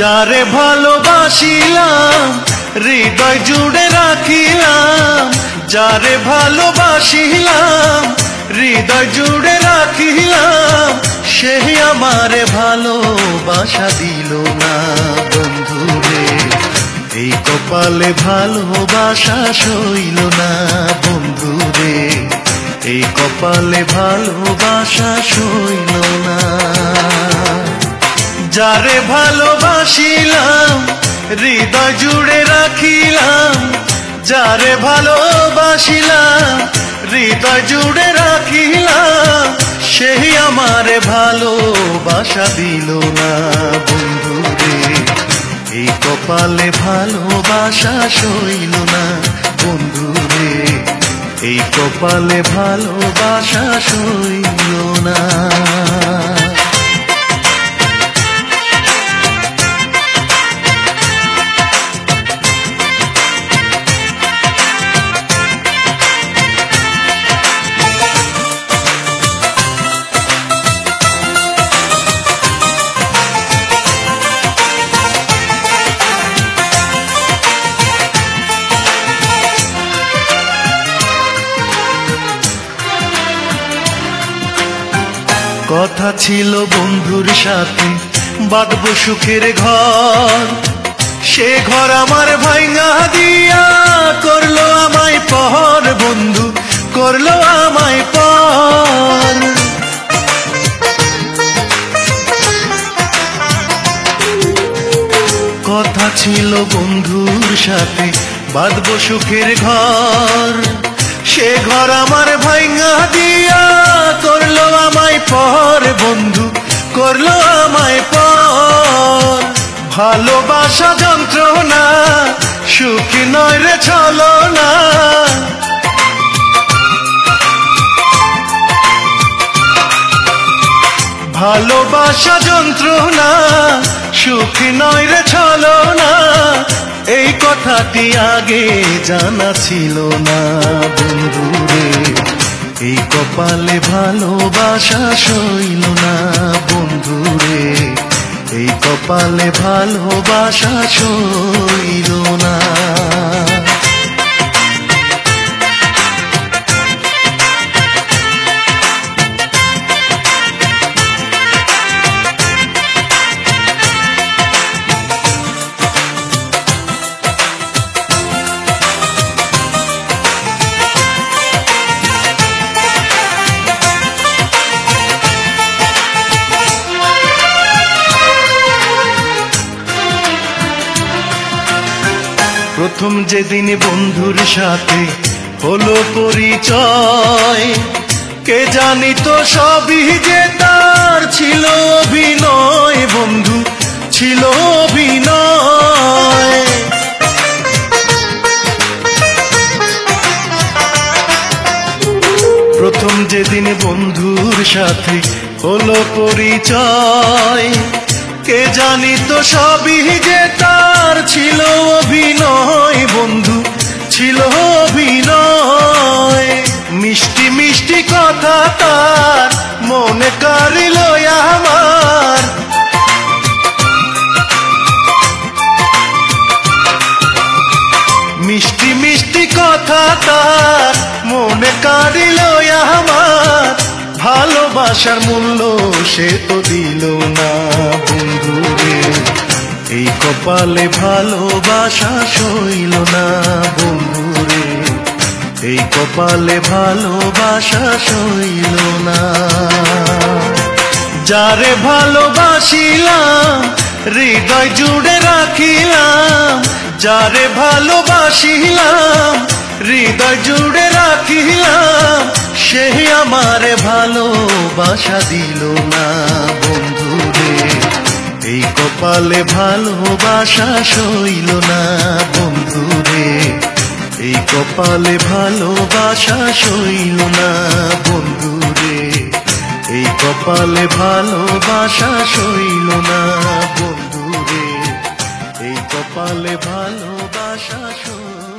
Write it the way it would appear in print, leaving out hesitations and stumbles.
যারে ভালোবাসিলাম হৃদয় জুড়ে রাখিলাম, যারে ভালোবাসিলাম হৃদয় জুড়ে রাখিলাম, সেই আমারে ভালোবাসা দিল না বন্ধুরে। এই কপালে ভালোবাসা সইল না বন্ধুরে, এই কপালে ভালোবাসা সইল না। যারে ভালোবাসিলাম হৃদয় জুড়ে রাখিলাম, যারে ভালোবাসিলাম হৃদয় জুড়ে রাখিলাম, সেই আমারে ভালোবাসা দিল না বন্ধুরে। এই কপালে ভালোবাসা সইল না বন্ধুরে, এই কপালে ভালোবাসা সইল না। কথা ছিল বন্ধুর সাথে বাঁধবো সুখের ঘর, সে ঘর আমার ভাঙা দিয়া করলো আমায় পর, বন্ধু করলো আমায় পর। কথা ছিল বন্ধুর সাথে বাঁধবো সুখের ঘর, সে ঘর আমার ভাঙা দিয়া করলো আমায় পর, বন্ধু করলো আমায় পর। ভালোবাসা যন্ত্রণা সুখী নয় রে ছলনা, ভালোবাসা যন্ত্রণা সুখী নয় রে ছলনা, এই কথাটি আগে জানা ছিল না বন্ধুরে। এই কপালে ভালোবাসা সইল না বন্ধুরে, এই কপালে ভালোবাসা সইল না। প্রথম যেদিন বন্ধুর সাথে হলো পরিচয়, কে জানিত সবই যে তার ছিল অভিনয়, বন্ধু ছিল অভিনয়। প্রথম যেদিন বন্ধুর সাথে হলো পরিচয়, কে জানিত সবই যে তার ছিল অভিনয়, বন্ধু ছিল অভিনয়। মিষ্টি মিষ্টি কথা তার মনে কাড়িল আমার, মিষ্টি মিষ্টি কথা তার মনে কাড়িল আমার। ভালোবাসার মূল্য সে তো দিল না বন্ধুরে, এই কপালে ভালোবাসা সইল না বন্ধুরে, এই কপালে ভালোবাসা সইল না। যারে ভালোবাসিলাম হৃদয় জুড়ে রাখিলাম, যারে ভালোবাসিলাম হৃদয় জুড়ে রাখিলাম, সেই আমারে ভালোবাসা দিল না বন্ধুরে। এই কপালে ভালোবাসা সইল না বন্ধুরে, এই কপালে ভালোবাসা সইল না বন্ধুরে, এই কপালে ভালোবাসা সইল না বন্ধুরে, এই কপালে ভালোবাসা সইল